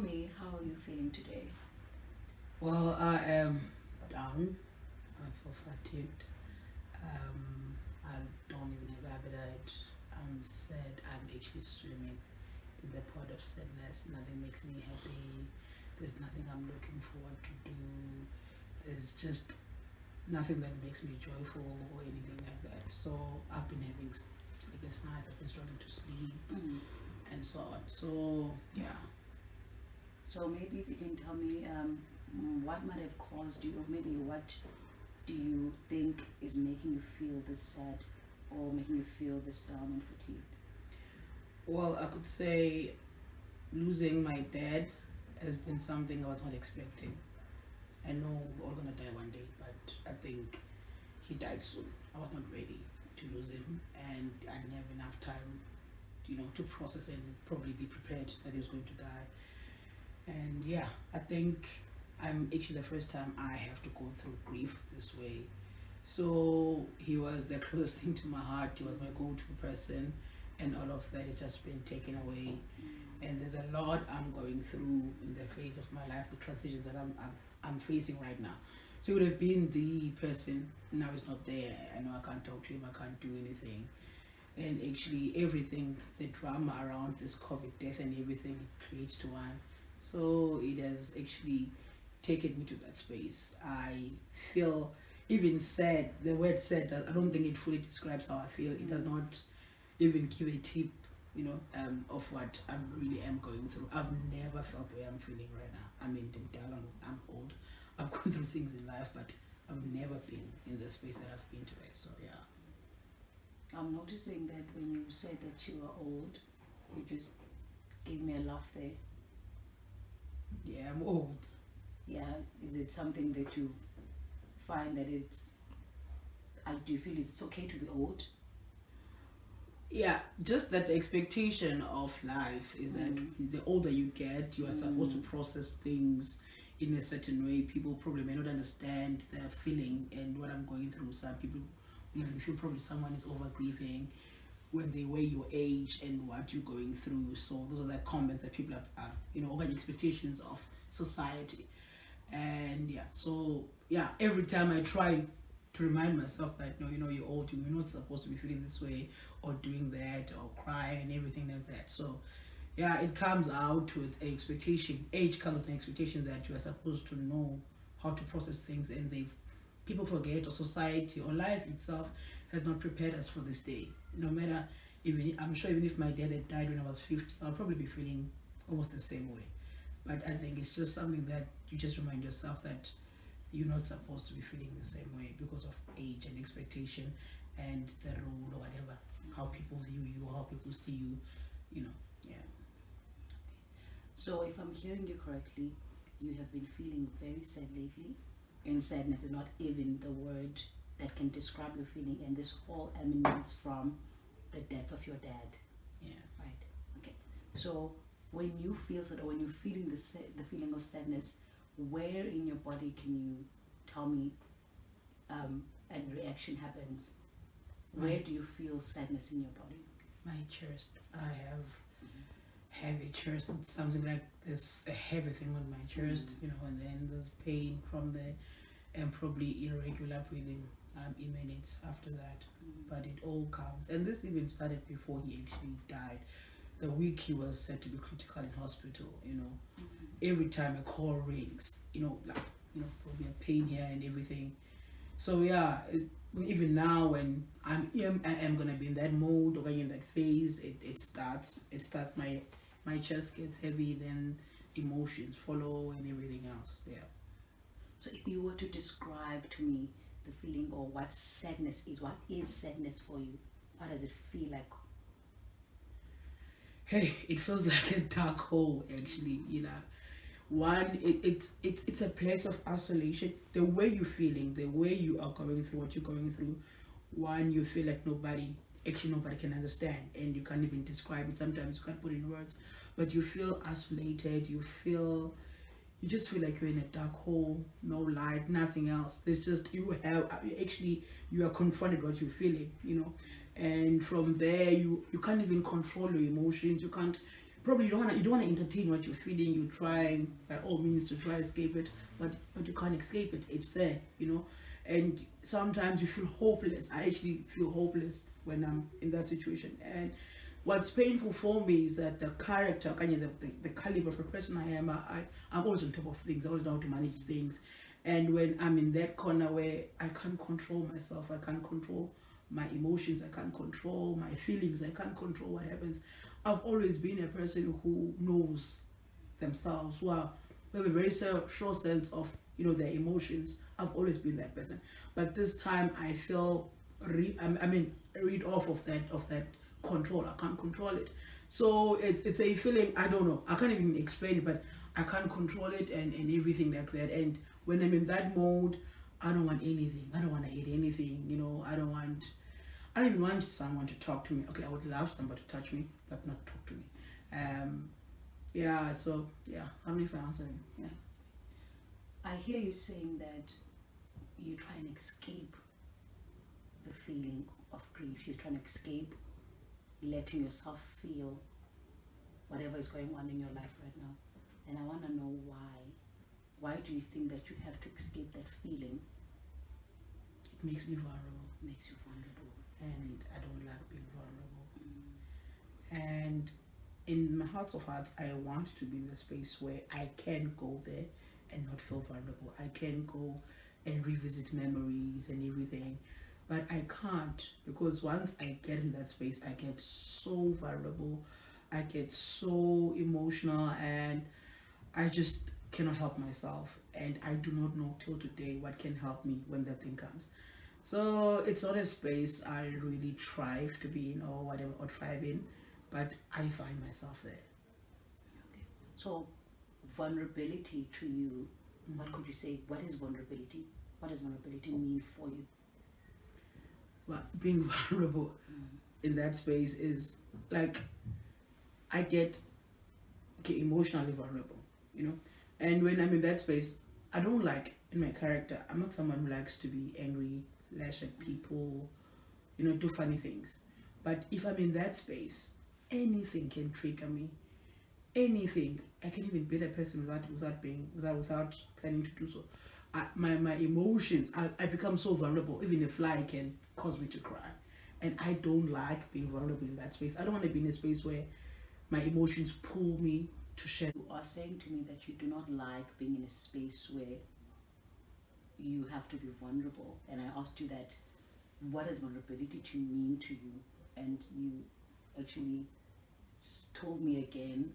me, how are you feeling today? Well, I am down. I feel fatigued. I don't even have appetite. I'm sad. I'm actually swimming in the pot of sadness. Nothing makes me happy. There's nothing I'm looking forward to do. There's just nothing that makes me joyful or anything like that. So I've been having sleepless nights. I've been struggling to sleep Mm. and so on. So yeah. So maybe if you can tell me what might have caused you, or maybe what do you think is making you feel this sad or making you feel this down and fatigued? Well, I could say losing my dad has been something I was not expecting. I know we're all gonna die one day, but I think he died soon. I was not ready to lose him, and I didn't have enough time, to process and probably be prepared that he was going to die. And yeah, I think I'm actually the first time I have to go through grief this way. So he was the closest thing to my heart. He was my go-to person, and all of that has just been taken away. And there's a lot I'm going through in the phase of my life, the transitions that I'm facing right now. So he would have been the person. Now he's not there. I know I can't talk to him. I can't do anything. And actually, everything, the drama around this COVID death and everything, it creates to one. So it has actually taken me to that space. I feel even sad. The word sad, I don't think it fully describes how I feel. It does not even give a tip, of what I really am going through. I've never felt the way I'm feeling right now. I mean, I'm old. I've gone through things in life, but I've never been in the space that I've been today. So yeah. I'm noticing that when you said that you are old, you just gave me a laugh there. Yeah, I'm old. Yeah, is it something that you find that do you feel it's okay to be old? Yeah, just that the expectation of life is that the older you get, you are supposed to process things in a certain way. People probably may not understand their feeling and what I'm going through. Some people even feel probably someone is over grieving when they weigh your age and what you're going through. So those are the comments that people are over the expectations of society. And yeah, so yeah, every time I try to remind myself that no, you're old, you're not supposed to be feeling this way or doing that or crying and everything like that. So yeah, it comes out with an expectation. Age comes with an expectation that you are supposed to know how to process things, and people forget, or society or life itself has not prepared us for this day. No matter, even I'm sure even if my dad had died when I was 50, I'll probably be feeling almost the same way. But I think it's just something that you just remind yourself that you're not supposed to be feeling the same way because of age and expectation and the role or whatever, how people view you, how people see you, yeah. So if I'm hearing you correctly, you have been feeling very sad lately, and sadness is not even the word that can describe your feeling, and this all emanates from the death of your dad, Yeah. right? Okay. So when you feel sad, or when you're feeling the feeling of sadness, where in your body can you tell me and reaction happens? Where do you feel sadness in your body? My chest. I have heavy chest. It's something like this, a heavy thing on my chest, and then there's pain from there, and probably irregular breathing emanates after that. But it all comes, and this even started before he actually died. The week he was said to be critical in hospital, every time a call rings, like, there'll be a pain here and everything. So yeah, even now when I am gonna be in that mode or in that phase, it starts my chest gets heavy, then emotions follow and everything else. Yeah. So if you were to describe to me the feeling, or what is sadness for you? What does it feel like? Hey, it feels like a dark hole actually. One, it's a place of isolation. The way you're feeling, the way you are going through what you're going through, one, you feel like nobody can understand, and you can't even describe it. Sometimes you can't put it in words, but you feel isolated. You just feel like you're in a dark hole, no light, nothing else. There's just you are confronted what you're feeling, and from there you can't even control your emotions. You can't probably you don't want to entertain what you're feeling. You're trying by all means to try escape it, but you can't escape it. It's there, and sometimes you feel hopeless. I actually feel hopeless when I'm in that situation. And what's painful for me is that the character, kind of the caliber of a person I am, I'm always on top of things. I always know how to manage things. And when I'm in that corner where I can't control myself, I can't control my emotions, I can't control my feelings, I can't control what happens. I've always been a person who knows themselves, who have a very sure sense of their emotions. I've always been that person, but this time I feel read off of that control. I can't control it, so it's a feeling. I don't know. I can't even explain it, but I can't control it and everything like that. And when I'm in that mode, I don't want anything. I don't want to eat anything. I don't even want someone to talk to me. Okay, I would love somebody to touch me, but not talk to me. Yeah. So yeah, I don't know if I answered him. Yeah. I hear you saying that you try and escape the feeling of grief. You're trying to escape letting yourself feel whatever is going on in your life right now. And I want to know why. Why do you think that you have to escape that feeling? It makes me vulnerable. Makes you vulnerable. And I don't like being vulnerable. And in my heart of hearts, I want to be in a space where I can go there and not feel vulnerable. I can go and revisit memories and everything, but I can't, because once I get in that space, I get so vulnerable, I get so emotional, and I just cannot help myself. And I do not know till today what can help me when that thing comes. So it's not a space I really thrive to be in or whatever, or thrive in, but I find myself there. Okay. So vulnerability to you, what could you say? What is vulnerability? What does vulnerability mean for you? Well, being vulnerable in that space is like I get emotionally vulnerable, and when I'm in that space, I don't like, in my character, I'm not someone who likes to be angry, lash at people, do funny things. But if I'm in that space, anything can trigger me. Anything. I can even beat a person without planning to do so. My emotions, I become so vulnerable. Even a fly can cause me to cry. And I don't like being vulnerable in that space. I don't want to be in a space where my emotions pull me to share. You are saying to me that you do not like being in a space where you have to be vulnerable. And I asked you that, what does vulnerability to mean to you? And you actually told me again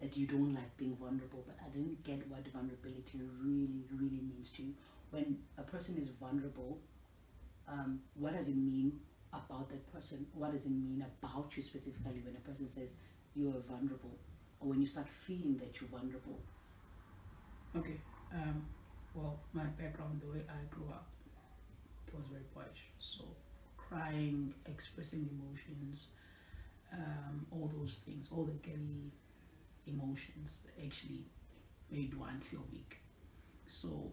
that you don't like being vulnerable, but I didn't get what vulnerability really, really means to you. When a person is vulnerable, what does it mean about that person? What does it mean about you specifically when a person says you are vulnerable, or when you start feeling that you're vulnerable? Okay. Well, my background, the way I grew up, it was very boyish. So crying, expressing emotions, all those things, all the girly emotions actually made one feel weak. So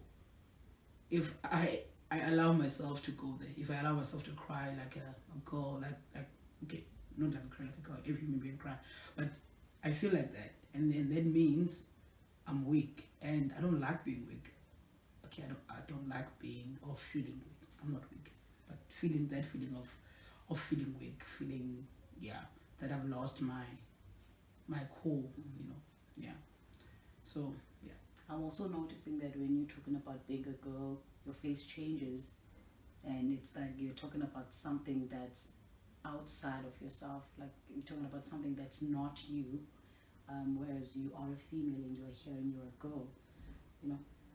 if I allow myself to go there, if I allow myself to cry like a girl, like okay, not like a cry like a girl, every human being cry, but I feel like that, and then that means I'm weak, and I don't like being weak. Okay, I don't like being or feeling weak. I'm not weak, but feeling that feeling of feeling weak, feeling that I've lost my cool, yeah. So yeah. I'm also noticing that when you're talking about being a girl, your face changes, and it's like you're talking about something that's outside of yourself, like you're talking about something that's not you, whereas you are a female and you're here and you're a girl.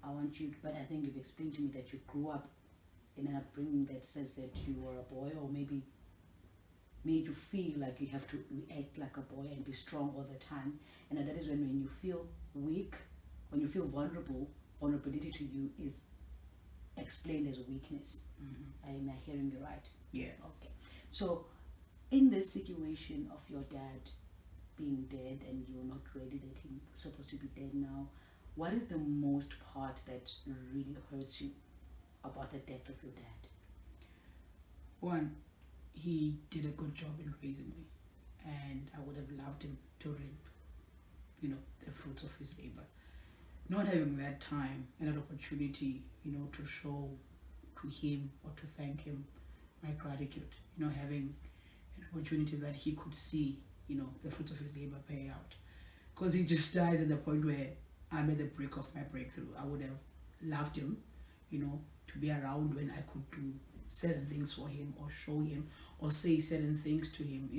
I want you, but I think you've explained to me that you grew up in an upbringing that says that you were a boy, or maybe made you feel like you have to react like a boy and be strong all the time. And that is when you feel weak, when you feel vulnerable, vulnerability to you is explained as a weakness. Am I hearing you right? Yeah. Okay. So, in this situation of your dad being dead and you're not ready that he's supposed to be dead now, what is the most part that really hurts you about the death of your dad? One, he did a good job in raising me, and I would have loved him to the fruits of his labor. Not having that time and that opportunity, to show to him or to thank him my gratitude, having an opportunity that he could see, the fruits of his labor pay out. Because he just died at the point where I'm at the brink of my breakthrough. I would have loved him, to be around when I could do certain things for him or show him or say certain things to him,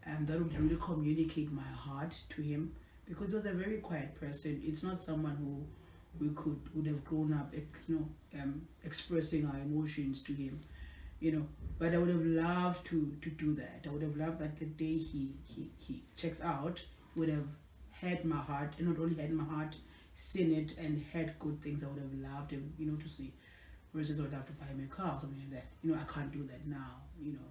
that would really communicate my heart to him, because he was a very quiet person. It's not someone who would have grown up, expressing our emotions to him, But I would have loved to do that. I would have loved that the day he checks out, he would have had my heart, and not only had my heart, seen it and had good things. I would have loved him, to see. For instance, I would have to buy him a car or something like that. I can't do that now,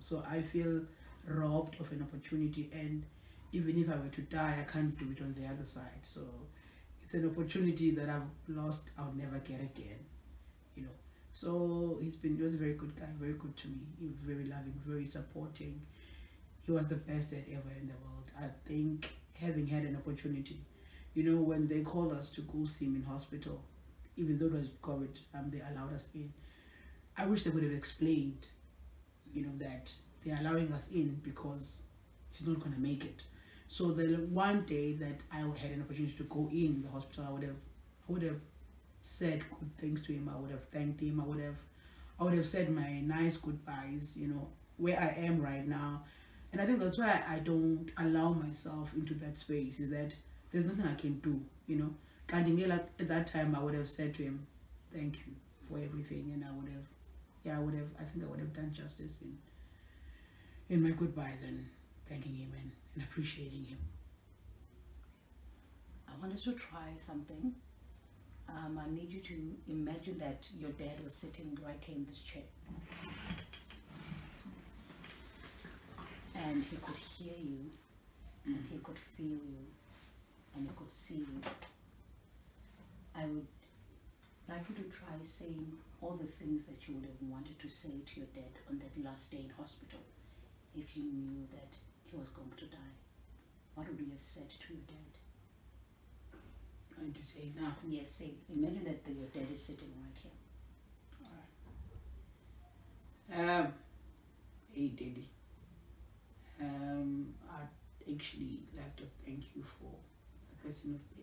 So I feel robbed of an opportunity, and even if I were to die, I can't do it on the other side. So it's an opportunity that I've lost, I'll never get again, So he was a very good guy, very good to me. He was very loving, very supporting. He was the best dad ever in the world. I think having had an opportunity, when they called us to go see him in hospital, even though it was COVID, they allowed us in. I wish they would have explained, that they're allowing us in because she's not going to make it. So the one day that I had an opportunity to go in the hospital, I would have said good things to him. I would have thanked him. I would have said my nice goodbyes, where I am right now. And I think that's why I don't allow myself into that space, is that there's nothing I can do, At that time, I would have said to him, thank you for everything. And I think I would have done justice in my goodbyes and thanking him and appreciating him. I want us to try something. I need you to imagine that your dad was sitting right here in this chair. And he could hear you, and he could feel you, and he could see you. I would like you to try saying all the things that you would have wanted to say to your dad on that last day in hospital if you knew that he was going to die. What would you have said to your dad? Going to say now? Yes, say, imagine that your dad is sitting right here. Alright. Hey Daddy. I'd actually like to thank you for the person you've been.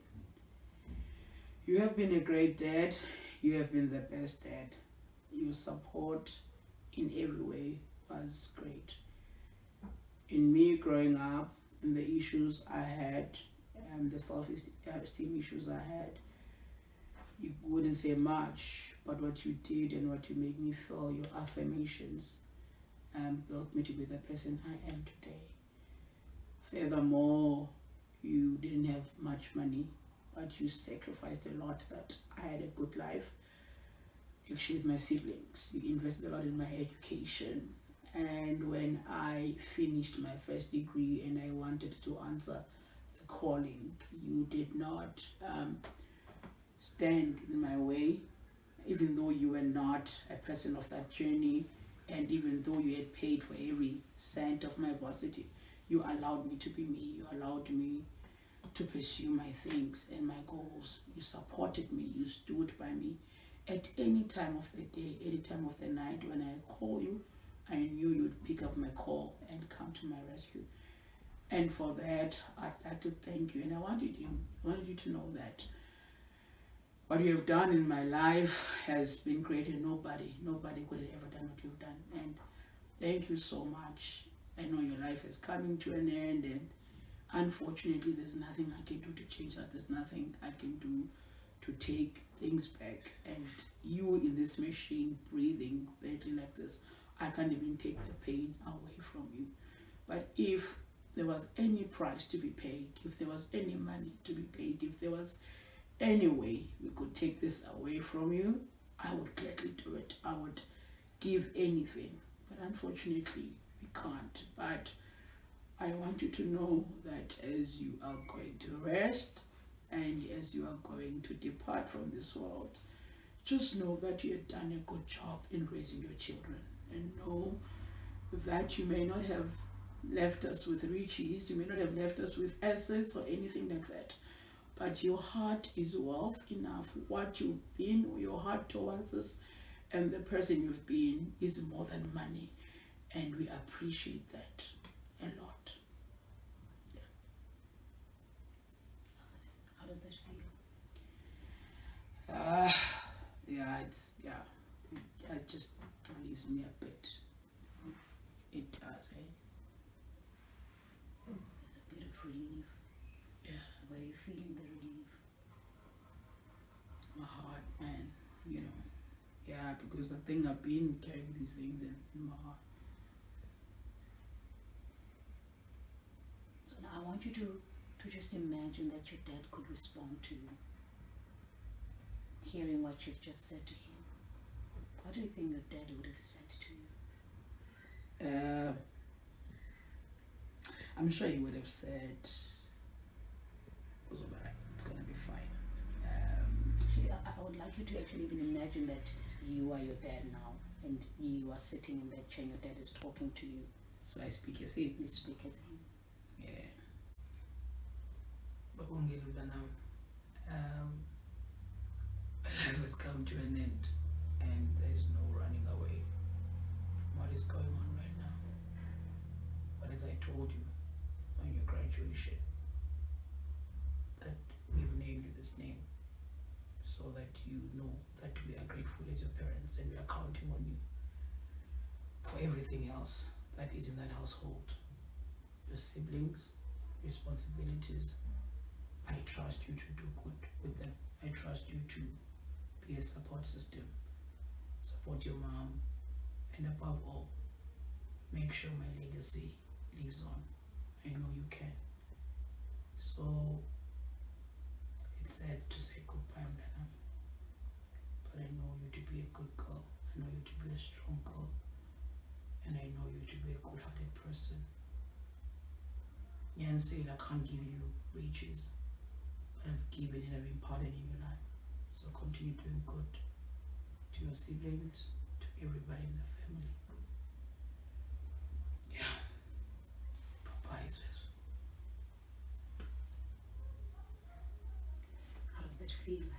You have been a great dad. You have been the best dad. Your support in every way was great. In me growing up, and the issues I had, the self-esteem issues I had, you wouldn't say much, but what you did and what you made me feel, your affirmations, built me to be the person I am today. Furthermore, you didn't have much money, but you sacrificed a lot that I had a good life. Actually, with my siblings, you invested a lot in my education. And when I finished my first degree and I wanted to answer the calling, you did not stand in my way, even though you were not a person of that journey, and even though you had paid for every cent of my varsity, you allowed me to be me. You allowed me to pursue my things and my goals. You supported me. You stood by me. At any time of the day, any time of the night, when I call you, I knew you would pick up my call and come to my rescue. And for that, I'd like to thank you. And I wanted you to know that what you have done in my life has been great, and nobody could have ever done what you've done. And thank you so much. I know your life is coming to an end, and unfortunately, there's nothing I can do to change that. There's nothing I can do to take things back. And you in this machine, breathing badly like this, I can't even take the pain away from you. But if there was any price to be paid, if there was any money to be paid, if there was any way we could take this away from you, I would gladly do it. I would give anything. But unfortunately, we can't. But I want you to know that as you are going to rest and as you are going to depart from this world, just know that you have done a good job in raising your children. And know that you may not have left us with riches, you may not have left us with assets or anything like that, but your heart is wealth enough. What you've been, your heart towards us, and the person you've been is more than money, and we appreciate that a lot. How does that feel? It just leaves me a bit. It does, eh? There's a bit of relief. Yeah. Where you feeling the relief? My heart, man, yeah, because I think I've been carrying these things in my heart. So now I want you to just imagine that your dad could respond to you, hearing what you've just said to him. What do you think your dad would have said to you? I'm sure he would have said, "It's alright, it's gonna be fine." Actually, I would like you to actually even imagine that you are your dad now, and you are sitting in that chair and your dad is talking to you. So I speak as him. You speak as him. Yeah. But when we live now, life has come to an end, and there's no running away from what is going on right now. But as I told you on your graduation, that we've named you this name so that you know that we are grateful as your parents and we are counting on you for everything else that is in that household. Your siblings, responsibilities. I trust you to do good with them. I trust you to be a support system, support your mom, and above all, make sure my legacy lives on. I know you can. So it's sad to say goodbye, Mlana, but I know you to be a good girl. I know you to be a strong girl, and I know you to be a good-hearted person. Yan said I can't give you riches, but I've given and I've imparted in your life. So continue doing good to your siblings, to everybody in the family. Yeah. Bye-bye, sis. How does that feel like?